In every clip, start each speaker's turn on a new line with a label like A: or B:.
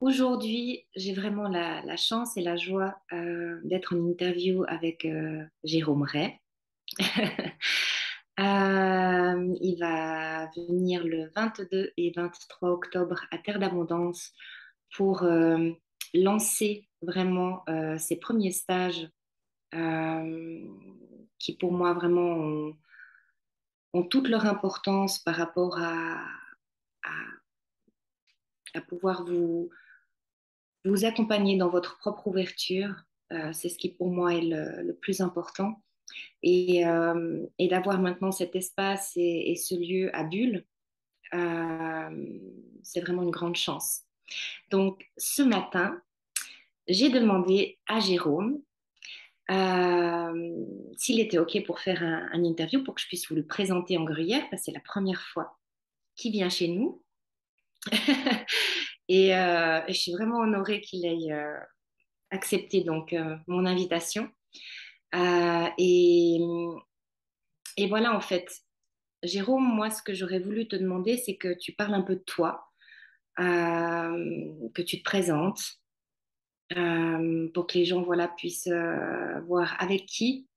A: Aujourd'hui, j'ai vraiment la chance et la joie d'être en interview avec Jérôme Ray. Il va venir le 22 et 23 octobre à Terre d'Abondance pour lancer vraiment ses premiers stages euh, qui pour moi vraiment ont toute leur importance par rapport à, à pouvoir vous accompagner dans votre propre ouverture. C'est ce qui pour moi est le plus important. Et d'avoir maintenant cet espace et ce lieu à Bulle, c'est vraiment une grande chance. Donc ce matin, j'ai demandé à Jérôme s'il était OK pour faire un interview pour que je puisse vous le présenter en gruyère, parce que c'est la première fois qu'il vient chez nous. Et je suis vraiment honorée qu'il ait accepté donc mon invitation. Et voilà, en fait, Jérôme, moi, ce que j'aurais voulu te demander, c'est que tu parles un peu de toi, que tu te présentes, pour que les gens, voilà, puissent voir avec qui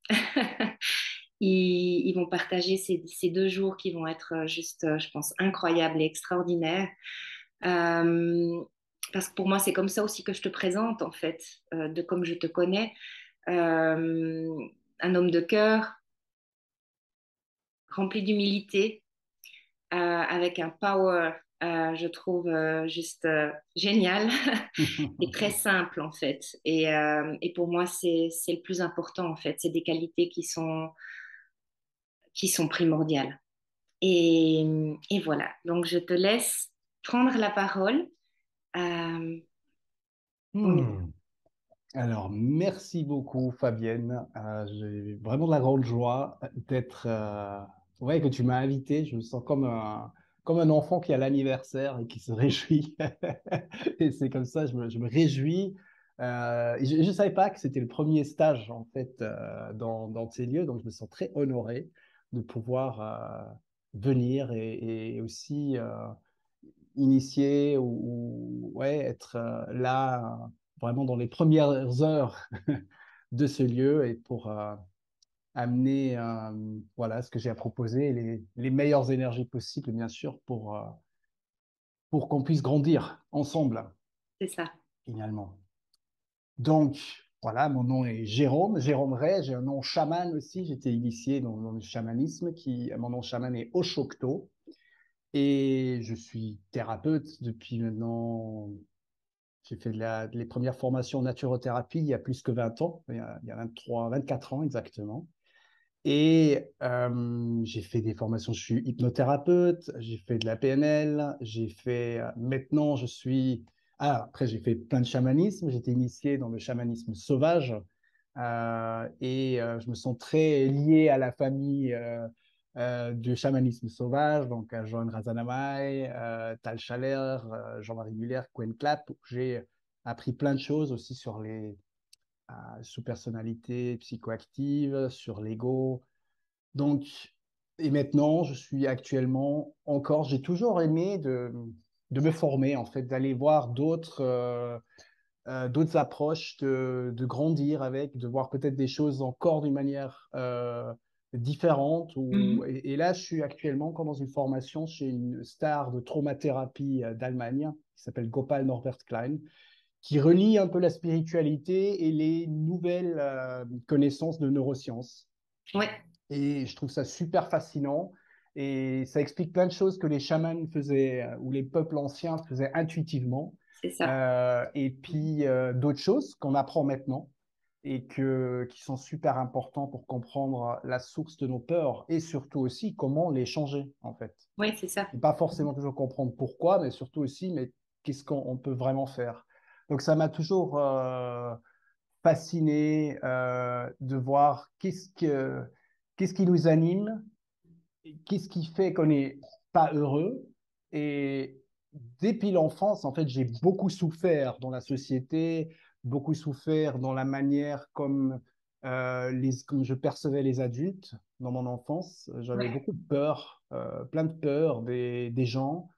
A: ils vont partager ces 2 jours qui vont être juste, je pense, incroyables et extraordinaires. Euh, Parce que pour moi, c'est comme ça aussi que je te présente, en fait, de comme je te connais. Euh, un homme de cœur, rempli d'humilité, avec un power, je trouve juste génial et très simple en fait. Et pour moi, c'est le plus important en fait. C'est des qualités qui sont primordiales. Et voilà. Donc, je te laisse prendre la parole. Euh, on y va.
B: Hmm. Alors, merci beaucoup, Fabienne. J'ai vraiment de la grande joie d'être, ouais, que tu m'as invité. Je me sens comme un enfant qui a l'anniversaire et qui se réjouit. Et c'est comme ça, je me réjouis. Et je ne savais pas que c'était le premier stage, en fait, dans ces lieux. Donc, je me sens très honoré de pouvoir venir et aussi initier ouais, être là vraiment dans les premières heures de ce lieu et pour amener voilà, ce que j'ai à proposer, les meilleures énergies possibles, bien sûr, pour qu'on puisse grandir ensemble,
A: C'est ça.
B: finalement. Donc, voilà, mon nom est Jérôme, Jérôme Ray, j'ai un nom chaman aussi, j'étais initié dans le chamanisme, mon nom chaman est Oshokto, et je suis thérapeute depuis maintenant. J'ai fait les premières formations en naturothérapie il y a plus que 20 ans, il y a 23, 24 ans exactement. Et j'ai fait des formations, je suis hypnothérapeute, j'ai fait de la PNL, j'ai fait, maintenant je suis, après j'ai fait plein de chamanisme, j'étais initié dans le chamanisme sauvage et je me sens très lié à la famille du chamanisme sauvage, donc à Joan Razanamai, Tal Chaler, Jean-Marie Muller, Quen Clap, où j'ai appris plein de choses aussi sur les sous-personnalités psychoactives, sur l'ego, donc, et maintenant, je suis actuellement encore, j'ai toujours aimé de me former, en fait, d'aller voir d'autres approches, de grandir avec, de voir peut-être des choses encore d'une manière différente.
A: Mhm.
B: Et là, je suis actuellement encore dans une formation chez une star de traumathérapie d'Allemagne qui s'appelle Gopal Norbert Klein, qui relie un peu la spiritualité et les nouvelles connaissances de neurosciences.
A: Ouais,
B: Et je trouve ça super fascinant. Et ça explique plein de choses que les chamans faisaient, ou les peuples anciens faisaient intuitivement.
A: c'est ça.
B: Et puis d'autres choses qu'on apprend maintenant et qui sont super importants pour comprendre la source de nos peurs et surtout aussi comment les changer, en fait.
A: Ouais, c'est ça.
B: Et pas forcément toujours comprendre pourquoi, mais surtout aussi, mais qu'est-ce qu'on peut vraiment faire. Donc ça m'a toujours fasciné de voir qu'est-ce qui nous anime, qu'est-ce qui fait qu'on n'est pas heureux. Et depuis l'enfance, en fait, j'ai beaucoup souffert dans la société, beaucoup souffert dans la manière comme je percevais les adultes dans mon enfance. J'avais
A: Ouais.
B: beaucoup de peur, plein de peur des gens.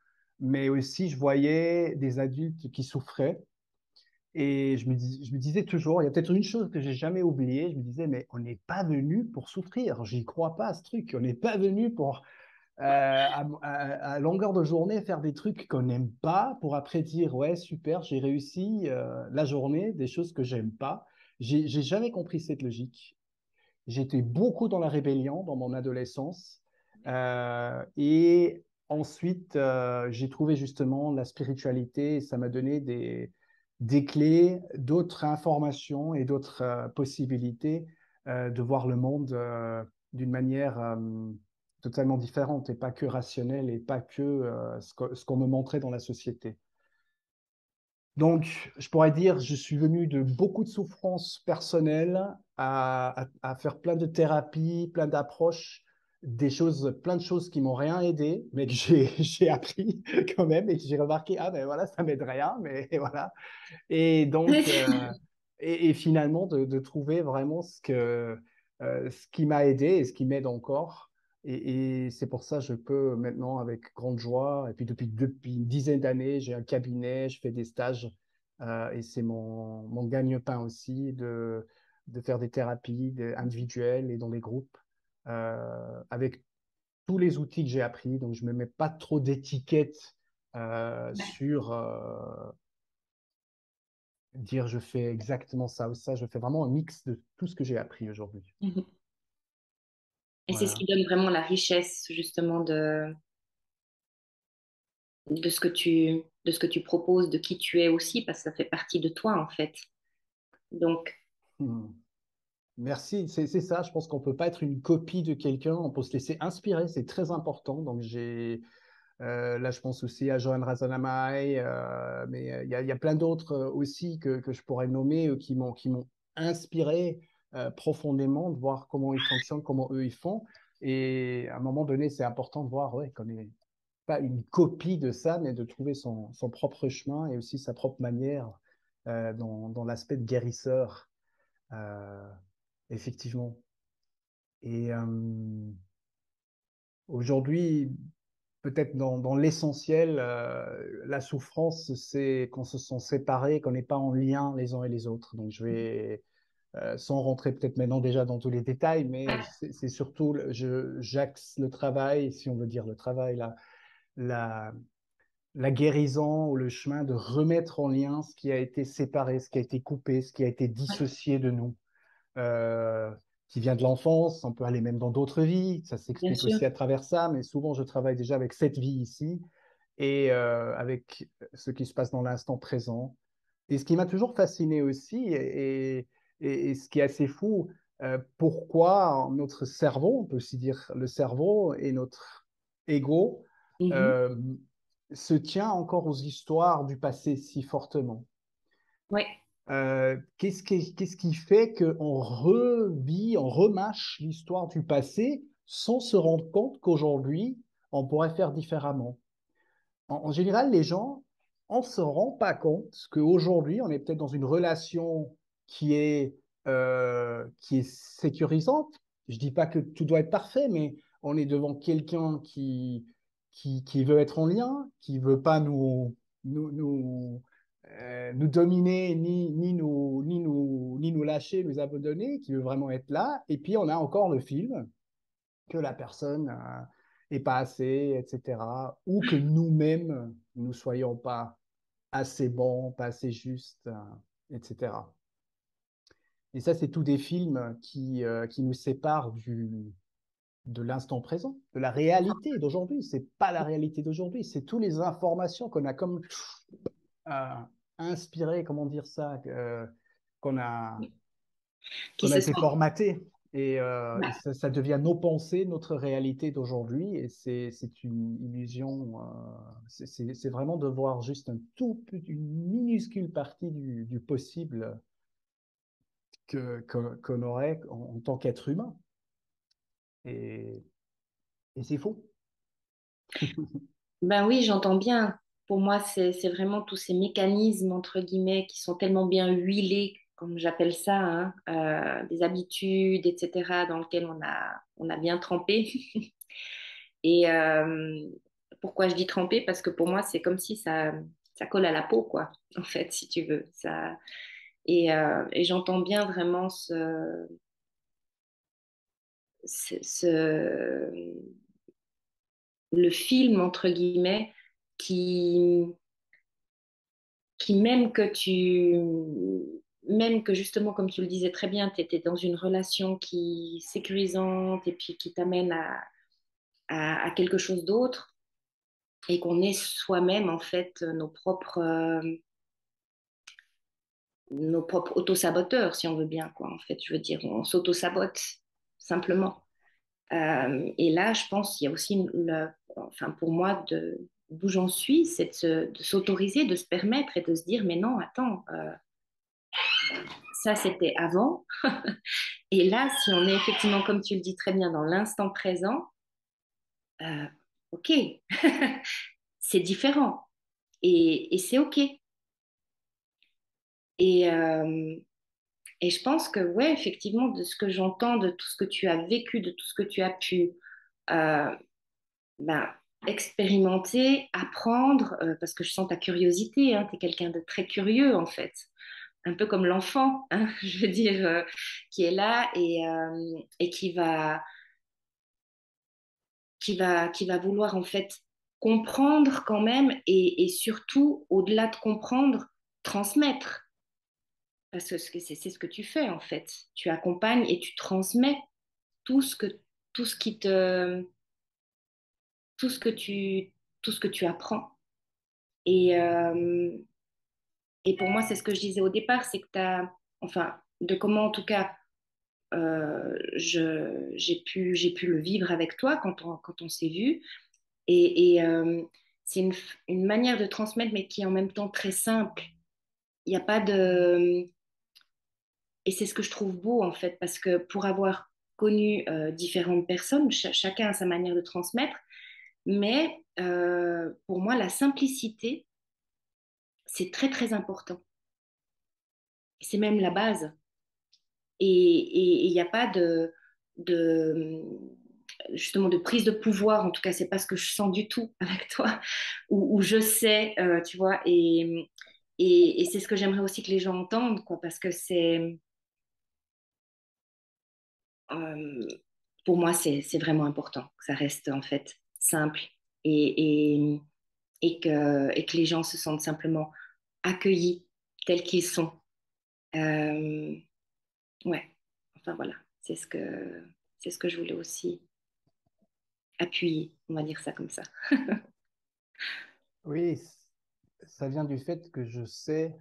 B: mais aussi je voyais des adultes qui souffraient. Et je me disais toujours, il y a peut-être une chose que j'ai jamais oubliée, je me disais, mais on n'est pas venu pour souffrir, j'y crois pas à ce truc, on n'est pas venu pour, à longueur de journée, faire des trucs qu'on n'aime pas, pour après dire, ouais, super, j'ai réussi la journée, des choses que j'aime pas. J'ai jamais compris cette logique. J'étais beaucoup dans la rébellion dans mon adolescence. Et ensuite, j'ai trouvé justement la spiritualité et ça m'a donné des clés, d'autres informations et d'autres possibilités de voir le monde d'une manière totalement différente et pas que rationnelle et pas que ce qu'on me montrait dans la société. Donc, je pourrais dire, je suis venu de beaucoup de souffrances personnelles à faire plein de thérapies, plein d'approches, des choses, plein de choses qui m'ont rien aidé, mais que j'ai appris quand même et que j'ai remarqué, ah ben voilà, ça m'aide rien, mais voilà. Et donc, et finalement, de trouver vraiment ce qui m'a aidé et ce qui m'aide encore. Et c'est pour ça que je peux maintenant, avec grande joie, et puis depuis une dizaine d'années, j'ai un cabinet, je fais des stages, et c'est mon gagne-pain aussi de faire des thérapies individuelles et dans des groupes, avec tous les outils que j'ai appris. Donc, je ne me mets pas trop d'étiquettes sur dire je fais exactement ça ou ça. Je fais vraiment un mix de tout ce que j'ai appris aujourd'hui.
A: Mhm. Et c'est ce qui
B: Voilà.
A: donne vraiment la richesse, justement, de ce que tu proposes, de qui tu es aussi, parce que ça fait partie de toi, en fait. Donc,
B: Hmm. Merci, c'est ça. Je pense qu'on ne peut pas être une copie de quelqu'un, on peut se laisser inspirer, c'est très important. Donc, là, je pense aussi à Johan Razanamai, mais il y a plein d'autres aussi que je pourrais nommer qui m'ont inspiré profondément de voir comment ils fonctionnent, comment eux ils font. Et à un moment donné, c'est important de voir ouais, qu'on n'est pas une copie de ça, mais de trouver son propre chemin et aussi sa propre manière dans l'aspect de guérisseur, euh, effectivement. Et aujourd'hui, peut-être dans l'essentiel, la souffrance, c'est qu'on se sent séparés, qu'on n'est pas en lien les uns et les autres. Donc, je vais, sans rentrer peut-être maintenant déjà dans tous les détails, mais c'est surtout, j'axe le travail, si on veut dire le travail, la, la guérison ou le chemin de remettre en lien ce qui a été séparé, ce qui a été coupé, ce qui a été dissocié de nous, euh, qui vient de l'enfance. On peut aller même dans d'autres vies. Ça
A: bien
B: s'explique
A: sûr.
B: aussi à travers ça, mais souvent je travaille déjà avec cette vie ici et avec ce qui se passe dans l'instant présent. Et ce qui m'a toujours fasciné aussi, et ce qui est assez fou, pourquoi notre cerveau, on peut aussi dire le cerveau et notre ego,
A: Mhm.
B: euh, se tient encore aux histoires du passé si fortement.
A: Ouais.
B: Qu'est-ce qui fait qu'on revit, on remâche l'histoire du passé sans se rendre compte qu'aujourd'hui, on pourrait faire différemment? En général, les gens, on ne se rend pas compte qu'aujourd'hui, on est peut-être dans une relation qui est sécurisante. Je ne dis pas que tout doit être parfait, mais on est devant quelqu'un qui veut être en lien, qui ne veut pas nous dominer, ni nous lâcher, nous abandonner, qui veut vraiment être là. Et puis, on a encore le film que la personne est pas assez, etc. Ou que nous-mêmes, nous soyons pas assez bons, pas assez justes, etc. Et ça, c'est tous des films qui nous séparent de l'instant présent, de la réalité d'aujourd'hui. C'est pas la réalité d'aujourd'hui, c'est toutes les informations qu'on a comme euh, inspirées, comment dire ça, qu'on a
A: Qui
B: qu'on a
A: se
B: été
A: sent.
B: formaté. Et
A: Ouais.
B: ça devient nos pensées, notre réalité d'aujourd'hui. Et c'est une illusion. C'est vraiment de voir juste une minuscule partie du possible qu'on aurait en tant qu'être humain. Et, et c'est faux.
A: Ben oui, j'entends bien. Pour moi, c'est vraiment tous ces mécanismes, entre guillemets, qui sont tellement bien huilés, comme j'appelle ça, hein, des habitudes, etc., dans lesquelles on a bien trempé. Et pourquoi je dis tremper? Parce que pour moi, c'est comme si ça colle à la peau, quoi, en fait, si tu veux. Et j'entends bien vraiment le film, entre guillemets, qui, même que justement, comme tu le disais très bien, tu étais dans une relation qui sécurisante et puis qui t'amène à quelque chose d'autre et qu'on est soi-même, en fait, nos propres autosaboteurs, si on veut bien, quoi, en fait. Je veux dire, on s'auto-sabote, simplement. Et là, je pense qu'il y a aussi, enfin, pour moi, d'où j'en suis, c'est de s'autoriser, de se permettre et de se dire, mais non, attends, ça c'était avant. Et là, si on est effectivement, comme tu le dis très bien, dans l'instant présent, euh, ok, c'est différent et c'est ok. Et, euh, et je pense que, ouais, effectivement, de ce que j'entends, de tout ce que tu as vécu, de tout ce que tu as pu euh, ben, expérimenter, apprendre, parce que je sens ta curiosité, hein, tu es quelqu'un de très curieux en fait, un peu comme l'enfant, hein, je veux dire, qui est là et qui va vouloir en fait comprendre quand même et surtout, au-delà de comprendre, transmettre. Parce que c'est ce que tu fais en fait. Tu accompagnes et tu transmets tout ce que, tout ce qui te, tout ce que tout ce que tu apprends. Et, euh, et pour moi, c'est ce que je disais au départ, c'est que tu as, enfin, de comment en tout cas j'ai pu le vivre avec toi quand on s'est vu. Et c'est une manière de transmettre, mais qui est en même temps très simple. Il n'y a pas de... Et c'est ce que je trouve beau, en fait, parce que pour avoir connu différentes personnes, chacun a sa manière de transmettre, mais pour moi, la simplicité, c'est très, très important. C'est même la base. Et il n'y a pas justement de prise de pouvoir, en tout cas, c'est pas ce que je sens du tout avec toi, où je sais, tu vois, et c'est ce que j'aimerais aussi que les gens entendent, quoi, parce que euh, pour moi, c'est vraiment important que ça reste en fait simple et, et, et que les gens se sentent simplement accueillis tels qu'ils sont. Euh, ouais, enfin voilà, c'est ce que je voulais aussi appuyer, on va dire ça comme ça.
B: Oui, ça vient du fait que je sais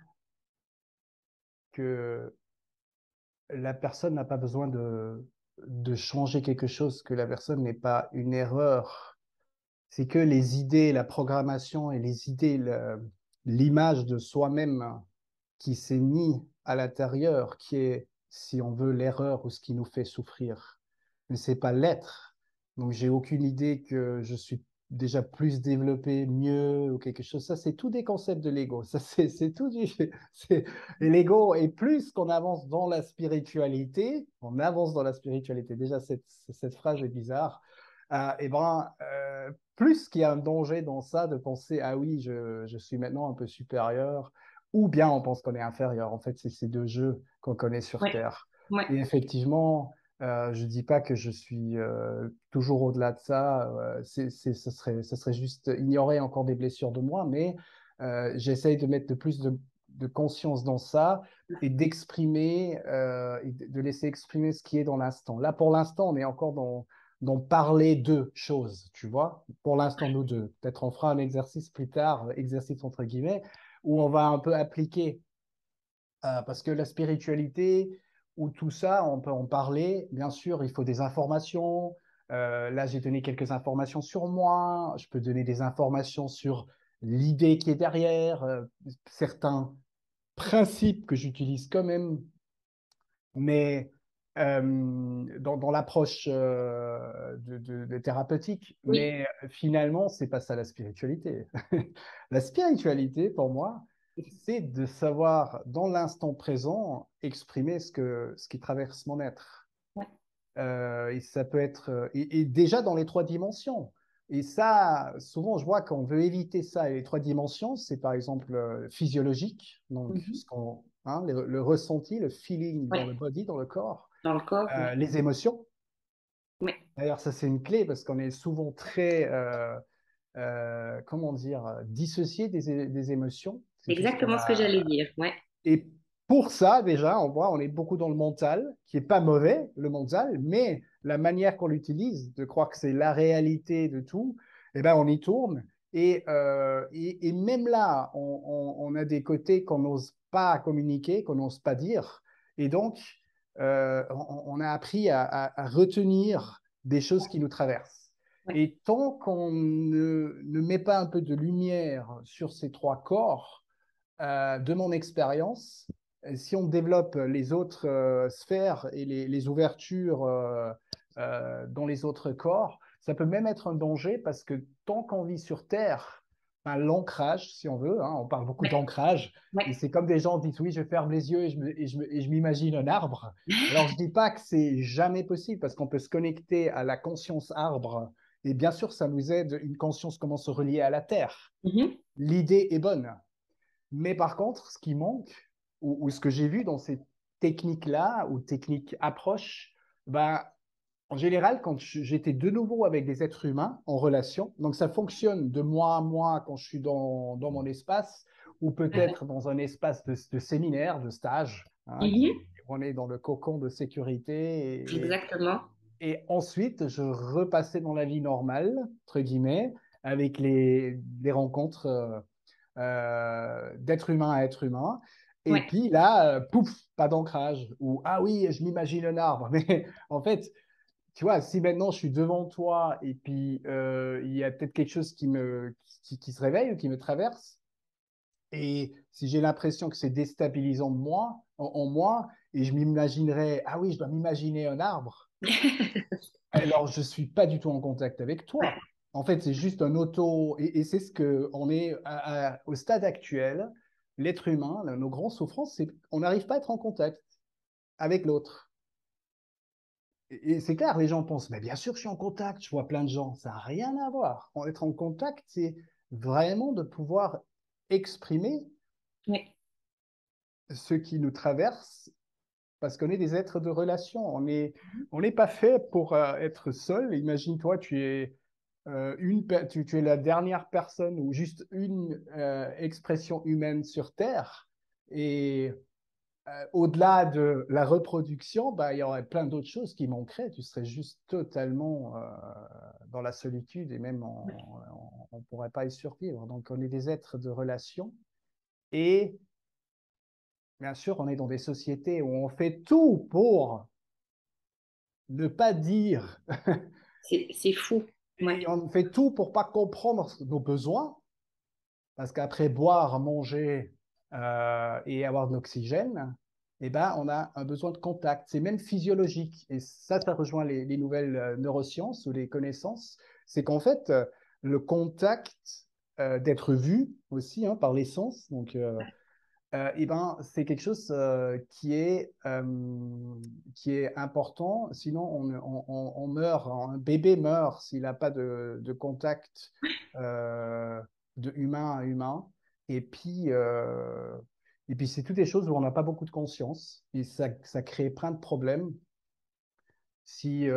B: que la personne n'a pas besoin de changer quelque chose, que la personne n'est pas une erreur. C'est que les idées, la programmation et les idées, l'image de soi-même qui s'est mis à l'intérieur, qui est, si on veut, l'erreur ou ce qui nous fait souffrir. Mais c'est pas l'être. Donc, j'ai aucune idée que je suis déjà plus développé, mieux ou quelque chose. Ça, c'est tout des concepts de l'ego. Ça, c'est tout du. Et l'ego, et plus qu'on avance dans la spiritualité, on avance dans la spiritualité. Déjà, cette phrase est bizarre. Et ben, plus qu'il y a un danger dans ça de penser, ah oui, je suis maintenant un peu supérieur ou bien on pense qu'on est inférieur. En fait, c'est ces deux jeux qu'on connaît sur
A: Ouais,
B: Terre.
A: ouais,
B: Et effectivement, je dis pas que je suis toujours au-delà de ça. Ce serait juste ignorer encore des blessures de moi, mais j'essaye de mettre de plus de conscience dans ça et d'exprimer, et de laisser exprimer ce qui est dans l'instant. Là, pour l'instant, on est encore dans parler de choses, tu vois. Pour l'instant, nous deux. Peut-être on fera un exercice plus tard, exercice entre guillemets, où on va un peu appliquer, parce que la spiritualité ou tout ça, on peut en parler. Bien sûr, il faut des informations. Là, j'ai donné quelques informations sur moi. Je peux donner des informations sur l'idée qui est derrière, certains principes que j'utilise quand même, mais dans l'approche de thérapeutique.
A: oui,
B: Mais finalement, c'est pas ça la spiritualité. La spiritualité, pour moi, c'est de savoir, dans l'instant présent, exprimer ce qui traverse mon être.
A: ouais,
B: Et ça peut être, et déjà dans les trois dimensions. Et ça, souvent, je vois qu'on veut éviter ça. Et les trois dimensions, c'est par exemple physiologique, donc
A: Mhm.
B: le ressenti, le feeling dans le
A: Ouais,
B: body, dans le corps,
A: dans le corps, ouais.
B: les émotions.
A: Ouais,
B: D'ailleurs, ça, c'est une clé parce qu'on est souvent très, comment dire, dissocié des émotions. C'est tout ce qu'on
A: exactement ce que j'allais
B: a.
A: dire. Ouais.
B: Et pour ça, déjà, on voit, on est beaucoup dans le mental, qui est pas mauvais, le mental, mais la manière qu'on l'utilise, de croire que c'est la réalité de tout, eh ben, on y tourne. Et même là, on a des côtés qu'on n'ose pas communiquer, qu'on n'ose pas dire. Et donc, on a appris à retenir des choses qui nous traversent.
A: Ouais.
B: Et tant qu'on ne met pas un peu de lumière sur ces trois corps, de mon expérience, si on développe les autres sphères et les ouvertures dans les autres corps, ça peut même être un danger parce que tant qu'on vit sur Terre, ben, l'ancrage, si on veut, hein, on parle beaucoup
A: Ouais.
B: d'ancrage, et
A: Ouais.
B: c'est comme des gens disent, oui, je ferme les yeux et je m'imagine un arbre. Alors, je ne dis pas que c'est jamais possible parce qu'on peut se connecter à la conscience arbre, et bien sûr, ça nous aide, une conscience comment se relier à la Terre.
A: Mhm.
B: L'idée est bonne. Mais par contre, ce qui manque, ou ce que j'ai vu dans ces techniques-là, ou techniques approches, bah, en général, quand j'étais de nouveau avec des êtres humains en relation, donc ça fonctionne de mois à mois quand je suis dans mon espace, ou peut-être dans un espace de séminaire, de stage, hein,
A: Mhm.
B: on est dans le cocon de sécurité.
A: Exactement.
B: Et ensuite, je repassais dans la vie normale, entre guillemets, avec les rencontres d'être humain à être humain. Et
A: Ouais.
B: puis là, pouf, pas d'ancrage. Ou ah oui, je m'imagine un arbre. Mais en fait, tu vois, si maintenant je suis devant toi et puis il y a peut-être quelque chose qui se réveille ou qui me traverse, et si j'ai l'impression que c'est déstabilisant de moi, en moi, et je m'imaginerais, ah oui, je dois m'imaginer un arbre, alors je suis pas du tout en contact avec
A: Ouais.
B: toi. En fait, c'est juste un auto, et c'est ce que on est au stade actuel. L'être humain, nos grandes souffrances, c'est qu'on n'arrive pas à être en contact avec l'autre. Et c'est clair, les gens pensent, mais bien sûr, je suis en contact, je vois plein de gens. Ça n'a rien à voir. Être en contact, c'est vraiment de pouvoir exprimer
A: Ouais.
B: ce qui nous traverse, parce qu'on est des êtres de relation. On n'est pas fait pour être seul. Imagine-toi, tu es la dernière personne ou juste une expression humaine sur Terre. Et au-delà de la reproduction, bah, il y aurait plein d'autres choses qui manqueraient. Tu serais juste totalement dans la solitude et même on ne pourrait pas y survivre. Donc, on est des êtres de relation. Et bien sûr, on est dans des sociétés où on fait tout pour ne pas dire.
A: C'est fou. Ouais.
B: Et on fait tout pour pas comprendre nos besoins, parce qu'après boire, manger et avoir de l'oxygène, eh ben, on a un besoin de contact. C'est même physiologique. Et ça rejoint les nouvelles neurosciences ou les connaissances. C'est qu'en fait, le contact d'être vu aussi hein, par les sens, donc eh ben, c'est quelque chose qui est important. Sinon, on meurt, un bébé meurt s'il n'a pas de contact euh, de humain à humain. Et puis, euh, et puis c'est toutes des choses où on n'a pas beaucoup de conscience. Et ça crée plein de problèmes si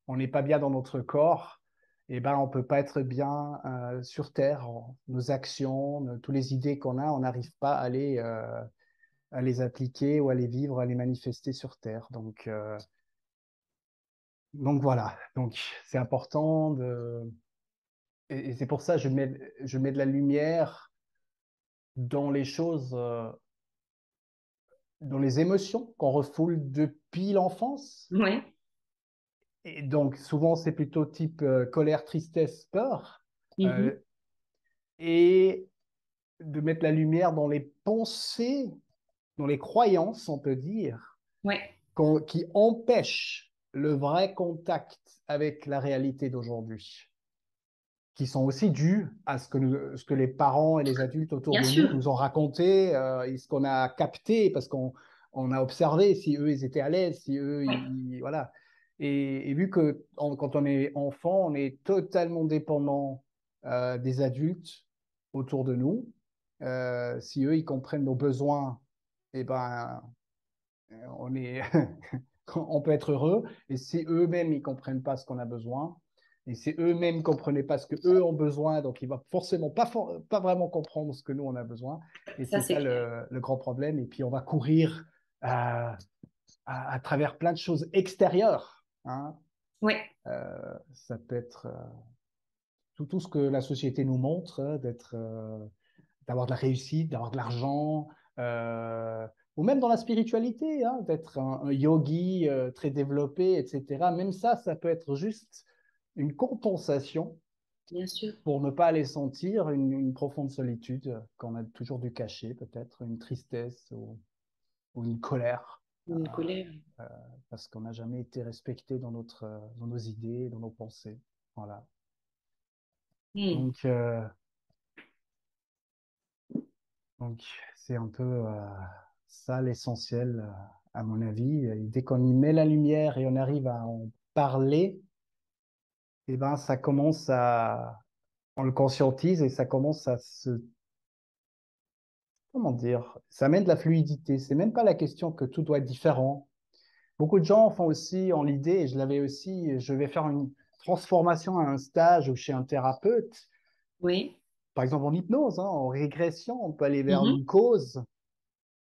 B: on n'est pas bien dans notre corps, eh ben, on ne peut pas être bien sur Terre. Nos actions, toutes les idées qu'on a, on n'arrive pas à les appliquer ou à les vivre, à les manifester sur Terre. Donc voilà, donc c'est important et c'est pour ça que je mets de la lumière dans les choses, dans les émotions qu'on refoule depuis l'enfance.
A: Ouais.
B: Et donc souvent c'est plutôt type colère, tristesse, peur.
A: Mhm.
B: Euh, et de mettre la lumière dans les pensées, dans les croyances, on peut dire,
A: Ouais.
B: qui empêchent le vrai contact avec la réalité d'aujourd'hui, qui sont aussi dues à ce que les parents et les adultes autour
A: Bien
B: de nous
A: sûr.
B: nous ont raconté et ce qu'on a capté parce qu'on a observé si eux ils étaient à l'aise, si eux
A: Ouais.
B: voilà. Et vu que quand on est enfant, on est totalement dépendant des adultes autour de nous. Si eux, ils comprennent nos besoins, eh ben, on est, on peut être heureux. Et si eux-mêmes, ils comprennent pas ce qu'on a besoin, et si eux-mêmes ne comprenaient pas ce que eux ont besoin, donc ils vont forcément pas vraiment comprendre ce que nous, on a besoin. Et
A: Ça,
B: c'est
A: c'est
B: ça
A: clair.
B: le grand problème. Et puis, on va courir à travers plein de choses extérieures, hein.
A: Oui,
B: Ça peut être tout ce que la société nous montre, d'avoir de la réussite, d'avoir de l'argent, ou même dans la spiritualité, hein, d'être un yogi très développé, etc. Même ça peut être juste une compensation
A: bien sûr.
B: pour ne pas aller sentir une profonde solitude qu'on a toujours dû cacher, peut-être une tristesse ou une colère,
A: Une colère.
B: parce qu'on n'a jamais été respecté dans nos idées, dans nos pensées. Voilà.
A: Hmm.
B: Donc, Donc, c'est un peu ça l'essentiel, à mon avis. Et dès qu'on y met la lumière et on arrive à en parler, eh ben, on le conscientise et ça commence à comment dire, ça amène de la fluidité. C'est même pas la question que tout doit être différent. Beaucoup de gens font aussi en l'idée, et je l'avais aussi, je vais faire une transformation à un stage ou chez un thérapeute,
A: Oui.
B: par exemple en hypnose, hein, en régression, on peut aller vers
A: Mhm.
B: une cause.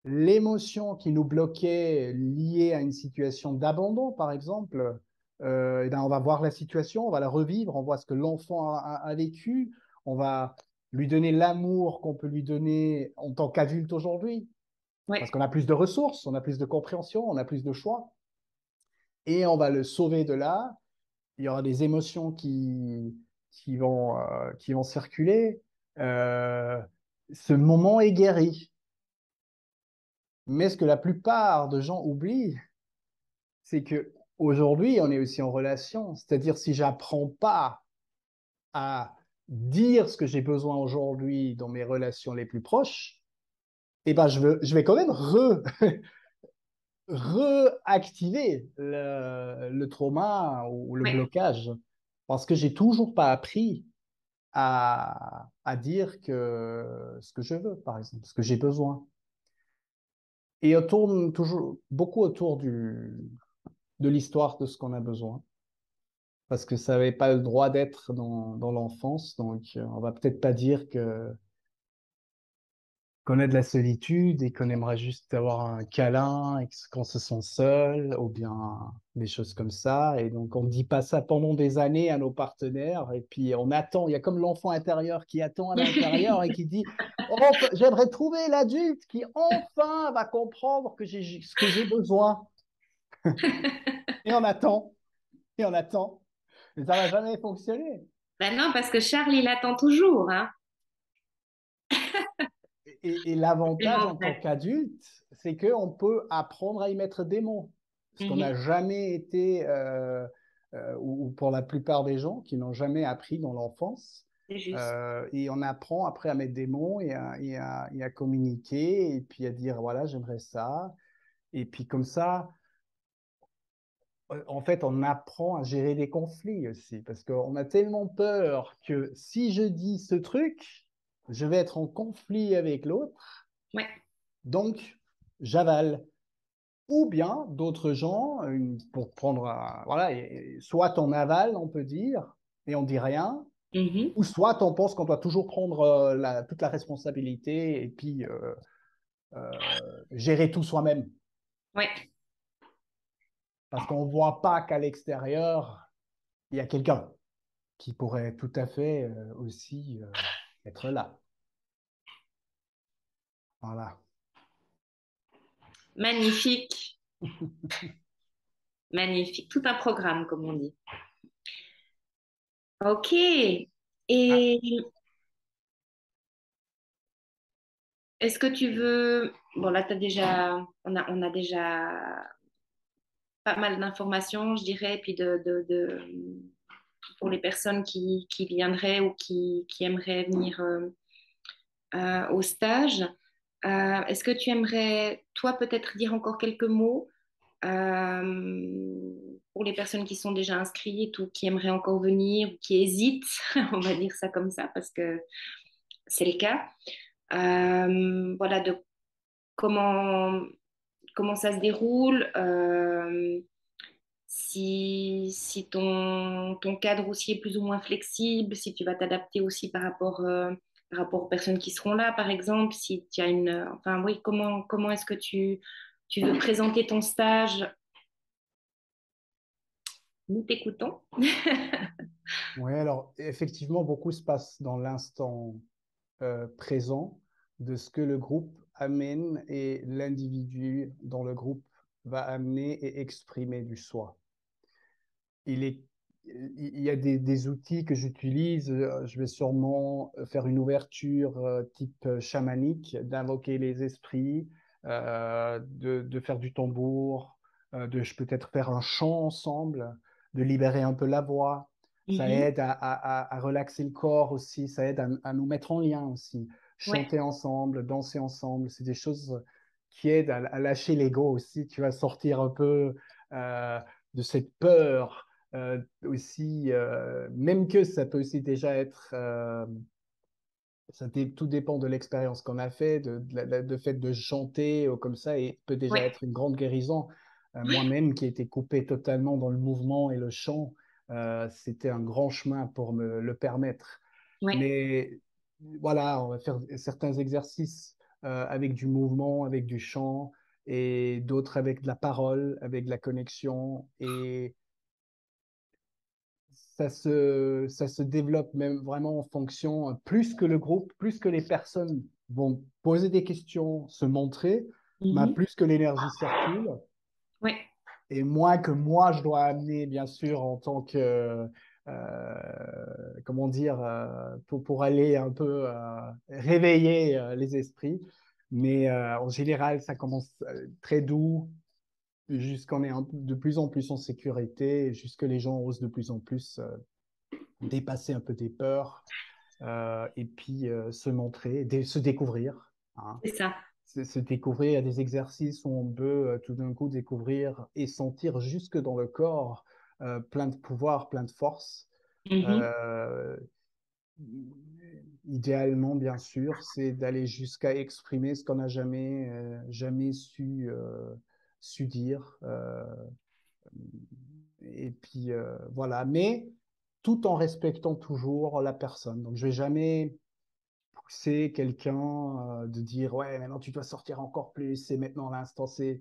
B: L'émotion qui nous bloquait liée à une situation d'abandon, par exemple, eh ben, on va voir la situation, on va la revivre, on voit ce que l'enfant a vécu, on va lui donner l'amour qu'on peut lui donner en tant qu'adulte aujourd'hui,
A: Oui.
B: parce qu'on a plus de ressources, on a plus de compréhension, on a plus de choix, et on va le sauver de là. Il y aura des émotions qui vont circuler. Euh, Ce moment est guéri. Mais ce que la plupart de gens oublient, c'est que aujourd'hui, on est aussi en relation. C'est-à-dire, si j'apprends pas à dire ce que j'ai besoin aujourd'hui dans mes relations les plus proches, eh ben, je vais quand même reactiver le trauma ou le
A: Oui.
B: blocage parce que j'ai toujours pas appris à dire ce que je veux, par exemple, ce que j'ai besoin. Et on tourne toujours beaucoup autour de l'histoire de ce qu'on a besoin. Parce que ça n'avait pas le droit d'être dans l'enfance. Donc, on va peut-être pas dire qu'on a de la solitude et qu'on aimerait juste avoir un câlin et qu'on se sent seul ou bien des choses comme ça. Et donc, on ne dit pas ça pendant des années à nos partenaires. Et puis, on attend. Il y a comme l'enfant intérieur qui attend à l'intérieur et qui dit, enfin, j'aimerais trouver l'adulte qui enfin va comprendre ce que j'ai besoin. Et on attend, et on attend. Mais ça va jamais fonctionner.
A: Ben non, parce que Charles, il attend toujours, hein.
B: Et
A: C'est
B: l'avantage en tant
A: vrai.
B: qu'adulte, c'est qu'on peut apprendre à y mettre des mots. Ce qu'on n'a
A: Mhm.
B: jamais été, ou pour la plupart des gens qui n'ont jamais appris dans l'enfance.
A: C'est juste.
B: Et on apprend après à mettre des mots et à communiquer et puis à dire, voilà, j'aimerais ça. Et puis comme ça, en fait, on apprend à gérer des conflits aussi, parce qu'on a tellement peur que si je dis ce truc, je vais être en conflit avec l'autre,
A: Ouais.
B: donc j'avale. Ou bien d'autres gens, pour prendre, voilà, soit on avale, on peut dire, et on dit rien,
A: Mhm.
B: ou soit on pense qu'on doit toujours prendre toute la responsabilité et puis gérer tout soi-même,
A: Ouais.
B: parce qu'on ne voit pas qu'à l'extérieur, il y a quelqu'un qui pourrait tout à fait aussi être là. Voilà.
A: Magnifique. Magnifique. Tout un programme, comme on dit. Ok.
B: Ah,
A: Et est-ce que tu veux... Bon, là, on a déjà pas mal d'informations, je dirais, puis pour les personnes qui viendraient ou qui aimeraient venir au stage. Est-ce que tu aimerais, toi, peut-être dire encore quelques mots Pour les personnes qui sont déjà inscrites ou qui aimeraient encore venir ou qui hésitent, on va dire ça comme ça parce que c'est le cas. Voilà, de comment, comment ça se déroule, si ton cadre aussi est plus ou moins flexible, si tu vas t'adapter aussi par rapport aux personnes qui seront là, par exemple, si tu as une... Enfin, oui, comment est-ce que tu veux présenter ton stage? Nous t'écoutons.
B: Oui, alors effectivement, beaucoup se passe dans l'instant présent de ce que le groupe amène et l'individu dans le groupe va amener et exprimer du soi. Il est, il y a des outils que j'utilise. Je vais sûrement faire une ouverture type chamanique, d'invoquer les esprits, de faire du tambour, peut-être faire un chant ensemble, de libérer un peu la voix. Ça
A: Mhm.
B: aide à relaxer le corps aussi, ça aide à nous mettre en lien aussi.
A: Ouais,
B: Chanter ensemble, danser ensemble, c'est des choses qui aident à lâcher l'ego aussi. Tu vas sortir un peu de cette peur aussi, même que ça peut aussi déjà être, tout dépend de l'expérience qu'on a fait, de fait de chanter comme ça, et peut déjà
A: ouais,
B: être une grande guérison.
A: ouais,
B: Moi-même, qui étais coupé totalement dans le mouvement et le chant, c'était un grand chemin pour me le permettre.
A: ouais,
B: Mais voilà, on va faire certains exercices avec du mouvement, avec du chant, et d'autres avec de la parole, avec de la connexion. Et ça se développe même vraiment en fonction, plus que le groupe, plus que les personnes vont poser des questions, se montrer, bah,
A: mhm.
B: plus que l'énergie circule.
A: Ouais,
B: Et moins que moi, je dois amener, bien sûr, en tant que, comment dire, pour aller un peu réveiller les esprits. Mais en général, ça commence très doux, jusqu'on est de plus en plus en sécurité, jusque les gens osent de plus en plus dépasser un peu des peurs et puis se montrer, se découvrir. Hein.
A: c'est ça.
B: Se découvrir, il y a des exercices où on peut tout d'un coup découvrir et sentir jusque dans le corps plein de pouvoir, plein de force.
A: Mhm.
B: Euh, Idéalement, bien sûr, c'est d'aller jusqu'à exprimer ce qu'on n'a jamais su dire. Et puis voilà, mais tout en respectant toujours la personne. Donc je vais jamais pousser quelqu'un de dire ouais, maintenant tu dois sortir encore plus, c'est maintenant l'instant. C'est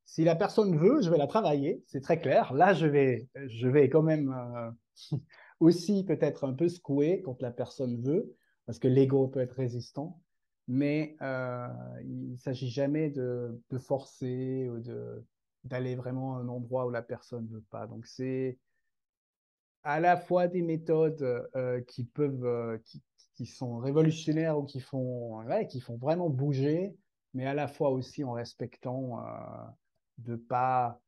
B: si la personne veut, je vais la travailler, c'est très clair. Là, je vais quand même aussi peut-être un peu secouer quand la personne veut, parce que l'ego peut être résistant. Mais il ne s'agit jamais de forcer ou d'aller vraiment à un endroit où la personne ne veut pas. Donc, c'est à la fois des méthodes qui sont révolutionnaires ou ouais, qui font vraiment bouger, mais à la fois aussi en respectant de pas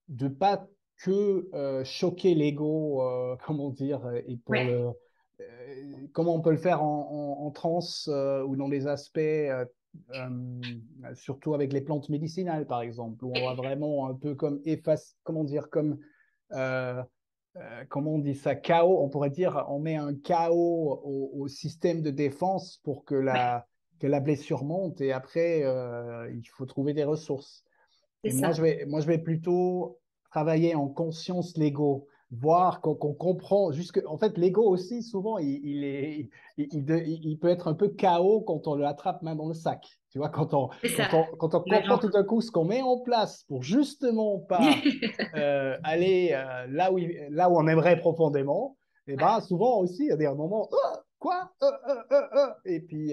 B: de pas que choquer l'ego, comment dire, et pour
A: Ouais,
B: comment on peut le faire en transe ou dans des aspects, surtout avec les plantes médicinales, par exemple, où on va vraiment un peu comme comment dire, comme euh, comment on dit ça, chaos, on pourrait dire, on met un chaos au système de défense pour
A: ouais,
B: que la blessure monte et après, il faut trouver des ressources.
A: c'est
B: Et
A: ça.
B: moi, je vais plutôt travailler en conscience l'ego, voir qu'on comprend. En fait, l'ego aussi, souvent, il peut être un peu chaos quand on le attrape main dans le sac. Tu vois,
A: C'est ça.
B: quand on
A: Ouais,
B: comprend tout d'un coup ce qu'on met en place pour justement pas aller là où on aimerait profondément, et ben
A: Ouais,
B: souvent aussi, il y a des moments, quoi? Et puis,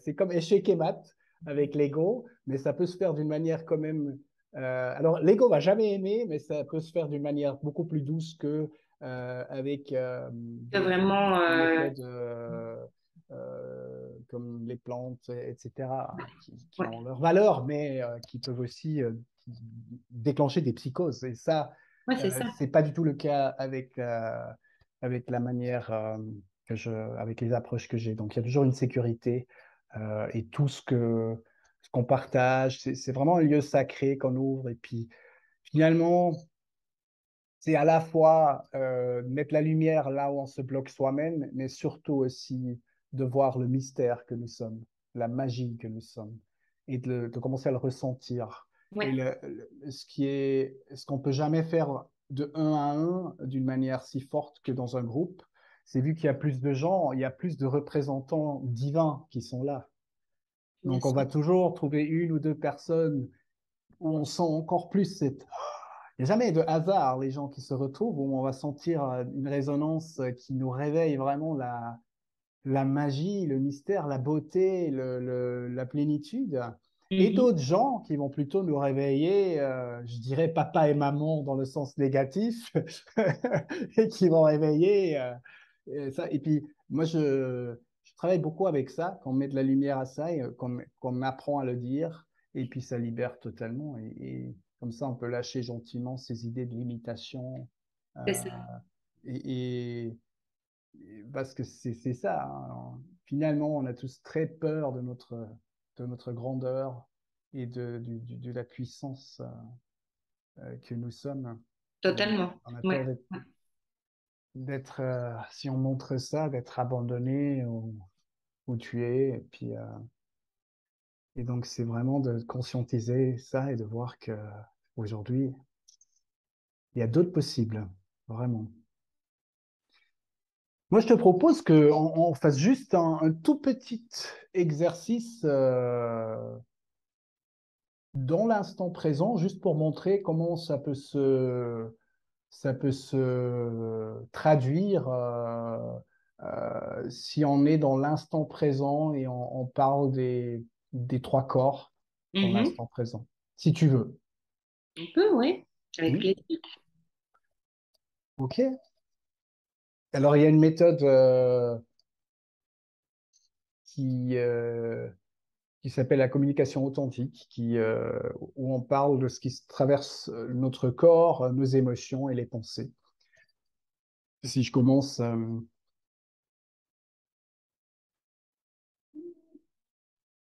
B: c'est comme échec et mat avec l'ego, mais ça peut se faire d'une manière quand même alors, l'ego va jamais aimer, mais ça peut se faire d'une manière beaucoup plus douce que avec
A: vraiment,
B: des méthodes comme les plantes, etc., qui
A: ouais,
B: ont leur valeur, mais qui peuvent aussi déclencher des psychoses. Et ça,
A: ouais, c'est ça.
B: c'est pas du tout le cas avec la manière avec les approches que j'ai. Donc, il y a toujours une sécurité et tout ce qu'on partage. C'est vraiment un lieu sacré qu'on ouvre. Et puis, finalement, c'est à la fois mettre la lumière là où on se bloque soi-même, mais surtout aussi de voir le mystère que nous sommes, la magie que nous sommes, et de commencer à le ressentir. Et
A: Ouais,
B: ce qu'on peut jamais faire de un à un d'une manière si forte que dans un groupe, c'est vu qu'il y a plus de gens, il y a plus de représentants divins qui sont là.
A: bien
B: Donc on
A: sûr.
B: va toujours trouver une ou deux personnes où on sent encore plus cette il n'y a jamais de hasard, les gens qui se retrouvent, où on va sentir une résonance qui nous réveille vraiment la magie, le mystère, la beauté, la plénitude. Et
A: Mhm.
B: d'autres gens qui vont plutôt nous réveiller, je dirais papa et maman dans le sens négatif, et qui vont réveiller ça. Et puis, moi, je travaille beaucoup avec ça, qu'on met de la lumière à ça et qu'on apprend à le dire, et puis ça libère totalement. Et comme ça, on peut lâcher gentiment ces idées de limitation. euh,
A: C'est ça.
B: et, parce que c'est ça, hein. Finalement, on a tous très peur de notre grandeur et de la puissance que nous sommes.
A: Totalement.
B: On a
A: Ouais.
B: peur d'être, si on montre ça, d'être abandonné où tu es. Et donc, c'est vraiment de conscientiser ça et de voir que aujourd'hui, il y a d'autres possibles, vraiment. Moi, je te propose qu'on fasse juste un tout petit exercice dans l'instant présent, juste pour montrer comment ça peut se traduire si on est dans l'instant présent et on parle des trois corps dans
A: Mhm.
B: l'instant présent. Si tu veux.
A: On peut, oui, avec
B: Oui.
A: plaisir.
B: OK. Alors, il y a une méthode qui, euh, qui s'appelle la communication authentique, où on parle de ce qui traverse notre corps, nos émotions et les pensées. Si je commence,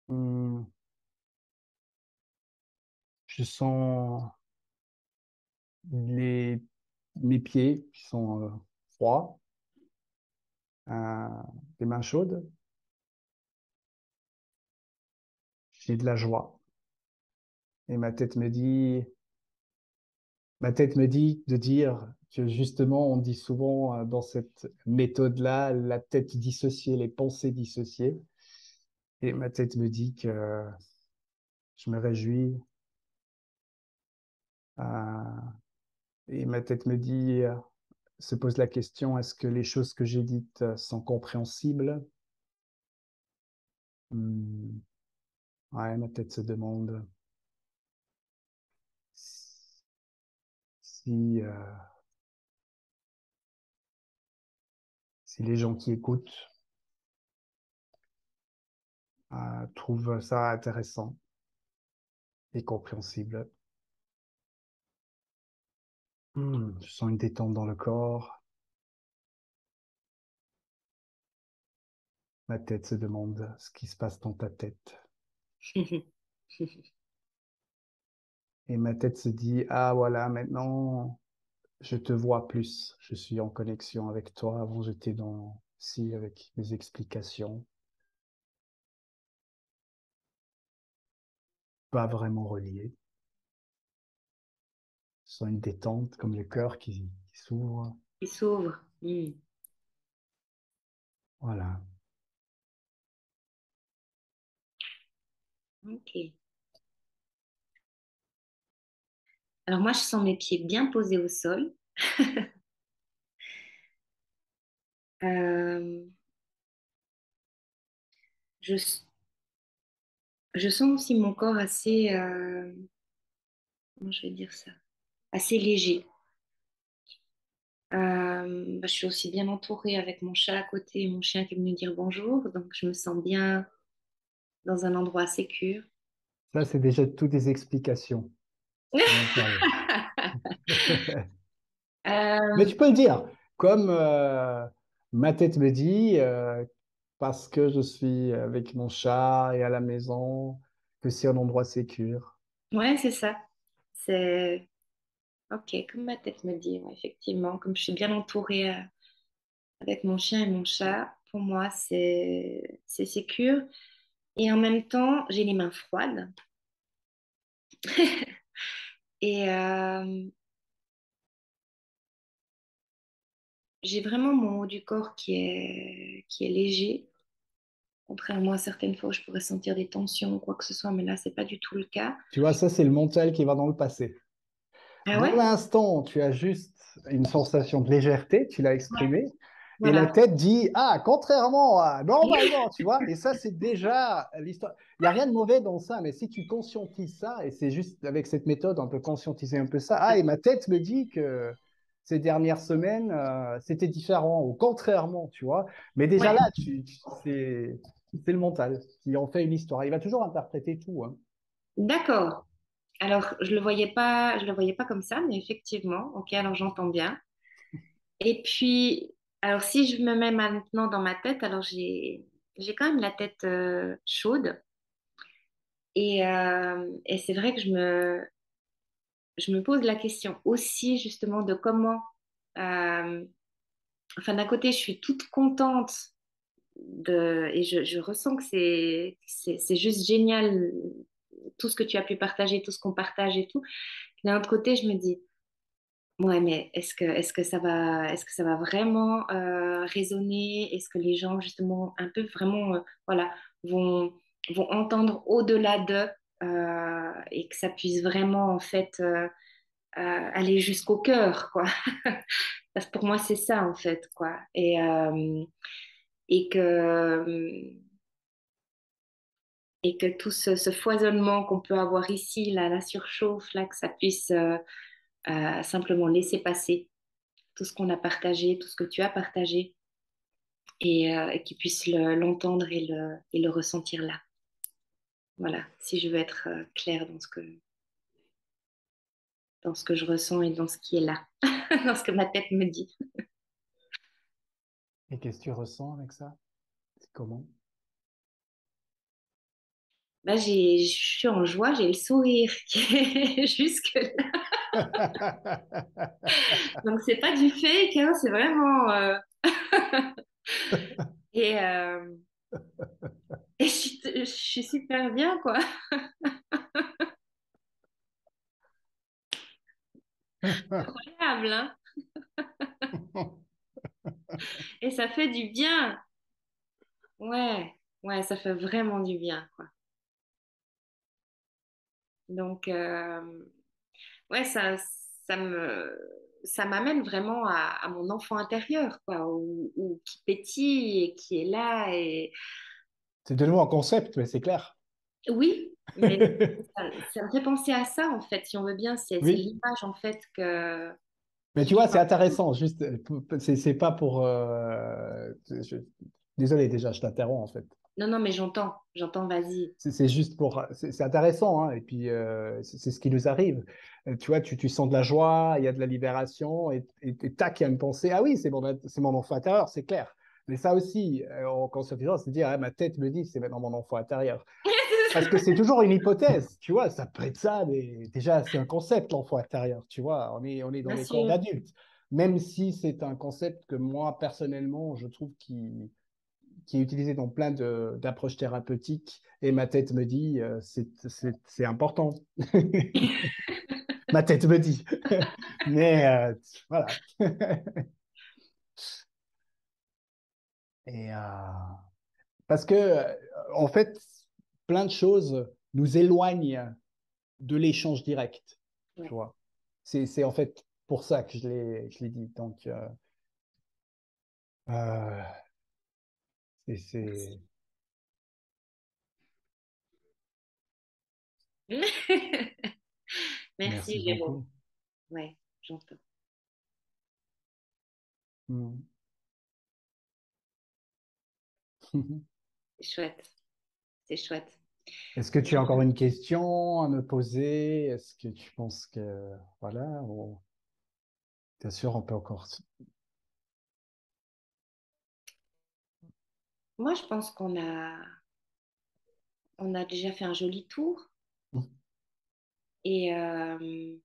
B: hum, je sens les, mes pieds qui sont froids, euh, des mains chaudes, j'ai de la joie. Et ma tête me dit de dire que justement, on dit souvent dans cette méthode-là, la tête dissociée, les pensées dissociées. Et ma tête me dit que je me réjouis. euh, et ma tête me dit, se pose la question, est-ce que les choses que j'ai dites sont compréhensibles? Hmm, ouais, ma tête se demande si, si les gens qui écoutent trouvent ça intéressant et compréhensible. Je sens une détente dans le corps. Ma tête se demande ce qui se passe dans ta tête. Et ma tête se dit, ah voilà, maintenant, je te vois plus. Je suis en connexion avec toi. Avant, j'étais si avec mes explications, pas vraiment reliées. Je sens une détente, comme le cœur qui s'ouvre.
A: Il s'ouvre.
B: Voilà.
A: Ok. Alors moi, je sens mes pieds bien posés au sol. Euh, je, je sens aussi mon corps assez, comment je vais dire ça, assez léger. Je suis aussi bien entourée avec mon chat à côté et mon chien qui est venu dire bonjour. Donc, je me sens bien dans un endroit sécure.
B: Ça, c'est déjà toutes des explications à l'intérieur. Mais
A: Euh,
B: tu peux le dire, comme ma tête me dit, parce que je suis avec mon chat et à la maison, que c'est un endroit sécure.
A: Ouais, c'est ça. C'est ok, comme ma tête me dit, ouais, effectivement, comme je suis bien entourée avec mon chien et mon chat, pour moi, c'est sécure. Et en même temps, j'ai les mains froides. Et j'ai vraiment mon haut du corps qui est léger. Contrairement à certaines fois où je pourrais sentir des tensions ou quoi que ce soit, mais là, c'est pas du tout le cas.
B: Tu vois, ça, c'est le mental qui va dans le passé.
A: Ah
B: Dans
A: ouais?
B: l'instant, tu as juste une sensation de légèreté, tu l'as
A: Ouais.
B: exprimé, et la
A: Voilà.
B: tête dit, ah, contrairement à normalement, tu vois, et ça, c'est déjà l'histoire. Il n'y a rien de mauvais dans ça, mais si tu conscientises ça, et c'est juste avec cette méthode, on peut conscientiser un peu ça, ah, et ma tête me dit que ces dernières semaines, c'était différent, ou contrairement, tu vois, mais déjà
A: Ouais.
B: là, c'est le mental qui en fait une histoire. Il va toujours interpréter tout, hein.
A: D'accord. Alors, je le voyais pas comme ça, mais effectivement, ok, alors j'entends bien. Et puis, alors si je me mets maintenant dans ma tête, alors j'ai quand même la tête chaude. Et c'est vrai que je me pose la question aussi justement de comment, euh, enfin d'un côté, je suis toute contente et je ressens que c'est juste génial tout ce que tu as pu partager, tout ce qu'on partage et tout. D'un autre côté, je me dis, ouais, mais est-ce que ça va vraiment résonner? Est-ce que les gens, justement, un peu vraiment, voilà, vont, vont entendre au-delà d'eux et que ça puisse vraiment, en fait, aller jusqu'au cœur, quoi. Parce que pour moi, c'est ça, en fait, quoi. Et et que tout ce foisonnement qu'on peut avoir ici, là, la surchauffe, là, que ça puisse simplement laisser passer tout ce qu'on a partagé, tout ce que tu as partagé, et qu'ils puissent l'entendre et le ressentir là. Voilà, si je veux être claire dans ce que je ressens et dans ce qui est là, dans ce que ma tête me dit.
B: Et qu'est-ce que tu ressens avec ça? C'est comment?
A: Là, je suis en joie, j'ai le sourire qui est jusque là. Donc, c'est pas du fake, hein, c'est vraiment. Et, euh, et je suis super bien, quoi. Incroyable, hein. Et ça fait du bien. Ouais, ouais, ça fait vraiment du bien, quoi. Donc, ouais, ça m'amène vraiment à mon enfant intérieur, quoi, qui pétille et qui est là. Et
B: C'est de nouveau un concept, mais c'est clair.
A: oui, mais ça me fait penser à ça, en fait, si on veut bien. C'est
B: Oui,
A: l'image, en fait, que,
B: mais
A: qui
B: tu vois, c'est
A: vient.
B: intéressant. Juste, c'est pas pour. Désolé, déjà, je t'interromps en fait.
A: Non, non, mais j'entends, vas-y.
B: C'est juste pour. C'est intéressant, hein, et puis c'est ce qui nous arrive. Tu vois, tu sens de la joie, il y a de la libération, et tac, il y a une pensée. Ah oui, c'est mon enfant intérieur, c'est clair. Mais ça aussi, en conscientisant, c'est dire, ah, ma tête me dit, c'est maintenant mon enfant intérieur. Parce que c'est toujours une hypothèse, tu vois, ça peut être ça, mais déjà, c'est un concept, l'enfant intérieur, tu vois, on est dans
A: Bien
B: les corps
A: sûr.
B: d'adultes. Même si c'est un concept que moi, personnellement, je trouve qui est utilisé dans plein d'approches thérapeutiques, et ma tête me dit, c'est important. Ma tête me dit. Mais voilà. Et, parce que, en fait, plein de choses nous éloignent de l'échange direct, tu
A: Ouais.
B: vois. C'est en fait pour ça que je l'ai dit. Donc, euh, c'est...
A: Merci,
B: Merci
A: Géraud.
B: beaucoup.
A: Ouais, j'entends.
B: Mm.
A: C'est chouette. C'est chouette.
B: Est-ce que tu as encore une question à me poser? Est-ce que tu penses que... Voilà, bien sûr, on peut encore...
A: Moi, je pense qu'on a on a déjà fait un joli tour
B: Mhm.
A: et, euh,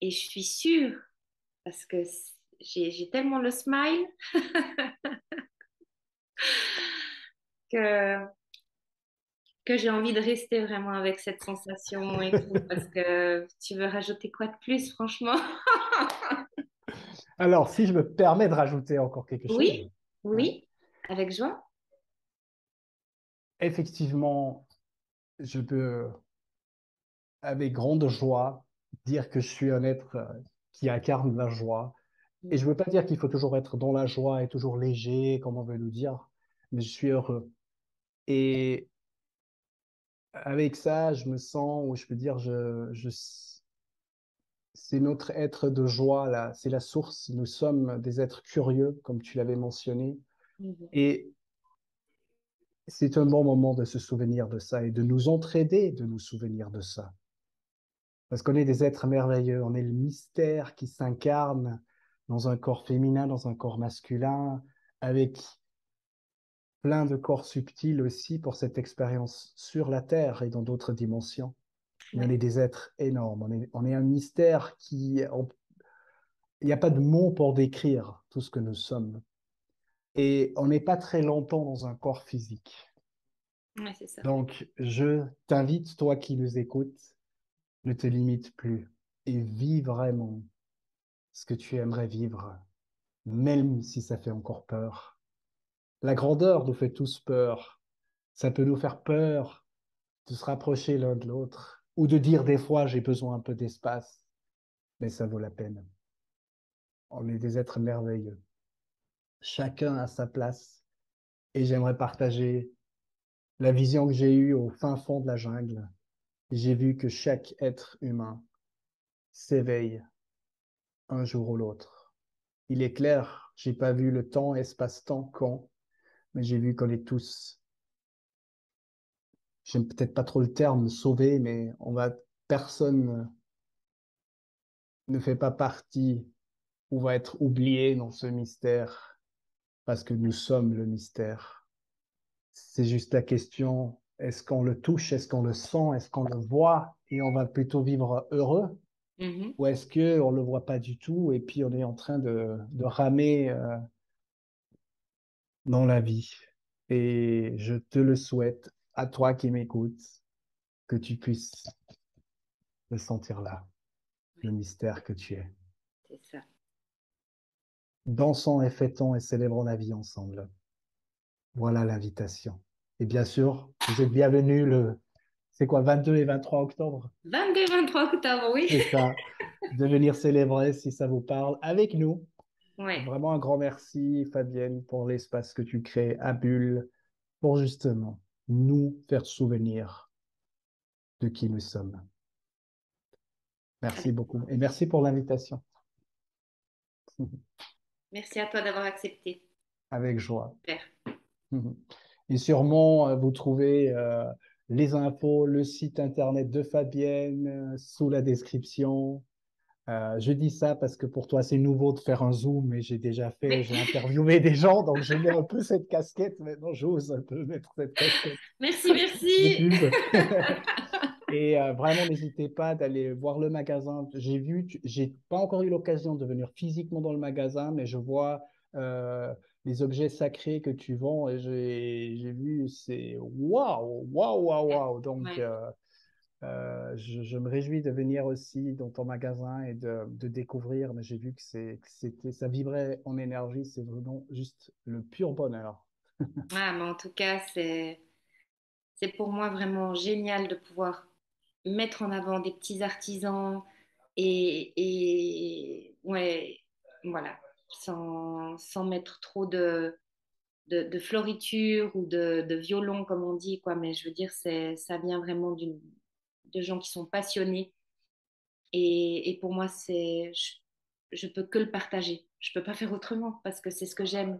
A: et je suis sûre, parce que j'ai tellement le smile que, que j'ai envie de rester vraiment avec cette sensation et tout, parce que tu veux rajouter quoi de plus, franchement?
B: Alors, si je me permets de rajouter encore quelque chose,
A: Oui,
B: hein,
A: oui, avec joie.
B: effectivement, je peux, avec grande joie, dire que je suis un être qui incarne la joie. Et je
A: Mm,
B: ne veux pas dire qu'il faut toujours être dans la joie et toujours léger, comme on veut nous dire, mais je suis heureux. Et avec ça, je me sens, ou je peux dire, c'est notre être de joie, là, c'est la source. Nous sommes des êtres curieux, comme tu l'avais mentionné.
A: mhm.
B: Et c'est un bon moment de se souvenir de ça et de nous entraider de nous souvenir de ça. Parce qu'on est des êtres merveilleux, on est le mystère qui s'incarne dans un corps féminin, dans un corps masculin, avec plein de corps subtils aussi pour cette expérience sur la Terre et dans d'autres dimensions. Mais on
A: Ouais,
B: est des êtres énormes, on est un mystère il n'y a pas de mots pour décrire tout ce que nous sommes. Et on n'est pas très longtemps dans un corps physique.
A: ouais, c'est ça.
B: Donc, je t'invite, toi qui nous écoutes, ne te limite plus et vis vraiment ce que tu aimerais vivre, même si ça fait encore peur. La grandeur nous fait tous peur. Ça peut nous faire peur de se rapprocher l'un de l'autre ou de dire des fois j'ai besoin un peu d'espace, mais ça vaut la peine. On est des êtres merveilleux. Chacun a sa place et j'aimerais partager la vision que j'ai eue au fin fond de la jungle. J'ai vu que chaque être humain s'éveille un jour ou l'autre. Il est clair, j'ai pas vu le temps, espace-temps, quand, mais j'ai vu qu'on est tous, j'aime peut-être pas trop le terme sauver, mais personne ne fait pas partie ou va être oublié dans ce mystère parce que nous sommes le mystère. C'est juste la question, est-ce qu'on le touche, est-ce qu'on le sent, est-ce qu'on le voit et on va plutôt vivre heureux
A: Mhm.
B: ou est-ce qu'on ne le voit pas du tout et puis on est en train de ramer dans la vie. Et je te le souhaite, à toi qui m'écoutes, que tu puisses le sentir là, le
A: Ouais,
B: mystère que tu es.
A: c'est ça.
B: Dansons et fêtons et célébrons la vie ensemble. Voilà l'invitation. Et bien sûr, vous êtes bienvenus c'est quoi, 22 et 23 octobre?
A: 22-23 octobre, oui.
B: C'est ça, de venir célébrer si ça vous parle avec nous.
A: Ouais,
B: Vraiment un grand merci, Fabienne, pour l'espace que tu crées à Bulle, pour justement nous faire souvenir de qui nous sommes. Merci
A: avec-
B: beaucoup et merci pour l'invitation.
A: merci à toi d'avoir accepté.
B: Avec joie.
A: Super.
B: Et sûrement, vous trouvez les infos, le site internet de Fabienne sous la description. Je dis ça parce que pour toi, c'est nouveau de faire un Zoom, mais
A: Oui.
B: j'ai interviewé des gens, donc je mets un peu cette casquette. Maintenant, j'ose un peu mettre cette casquette
A: Merci,
B: de
A: merci.
B: pub. Et vraiment, n'hésitez pas d'aller voir le magasin. J'ai pas encore eu l'occasion de venir physiquement dans le magasin, mais je vois les objets sacrés que tu vends et j'ai vu, c'est waouh, waouh, waouh, waouh. Donc,
A: Ouais.
B: je me réjouis de venir aussi dans ton magasin et de découvrir, mais j'ai vu ça vibrait en énergie, c'est vraiment juste le pur bonheur.
A: Ah, mais en tout cas, c'est pour moi vraiment génial de pouvoir mettre en avant des petits artisans et ouais, voilà, sans mettre trop de floriture ou de violon, comme on dit, quoi. Mais je veux dire, ça vient vraiment de gens qui sont passionnés. Et pour moi, je peux que le partager. Je peux pas faire autrement parce que c'est ce que j'aime.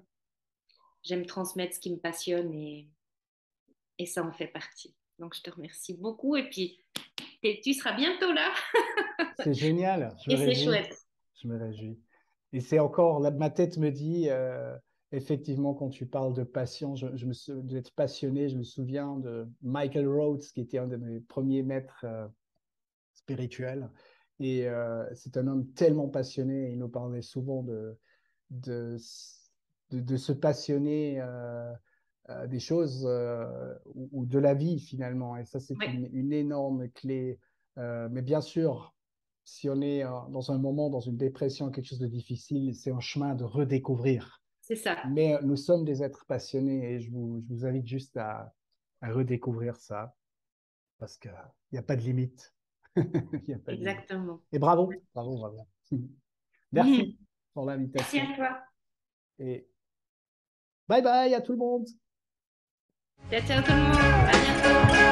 A: J'aime transmettre ce qui me passionne et ça en fait partie. Donc, je te remercie beaucoup. Et puis, tu seras bientôt là
B: C'est génial, je me
A: et c'est
B: réjouis.
A: chouette.
B: Je me réjouis. Et c'est encore, là, ma tête me dit, effectivement, quand tu parles de passion, d'être passionné, je me souviens de Michael Rhodes, qui était un de mes premiers maîtres spirituels. Et c'est un homme tellement passionné. Il nous parlait souvent de, de se passionner des choses ou de la vie finalement. Et ça, c'est
A: Oui,
B: une énorme clé. Mais bien sûr, si on est dans un moment, dans une dépression, quelque chose de difficile, c'est un chemin de redécouvrir.
A: c'est ça.
B: Mais nous sommes des êtres passionnés et je vous invite juste à redécouvrir ça parce qu'il n'y a pas de limite. Il n'y a pas de limite.
A: Exactement.
B: Et bravo, bravo, bravo. Merci pour
A: Merci
B: l'invitation
A: à toi.
B: et bye bye à tout le monde.
A: Ciao, ciao tout le monde. À bientôt.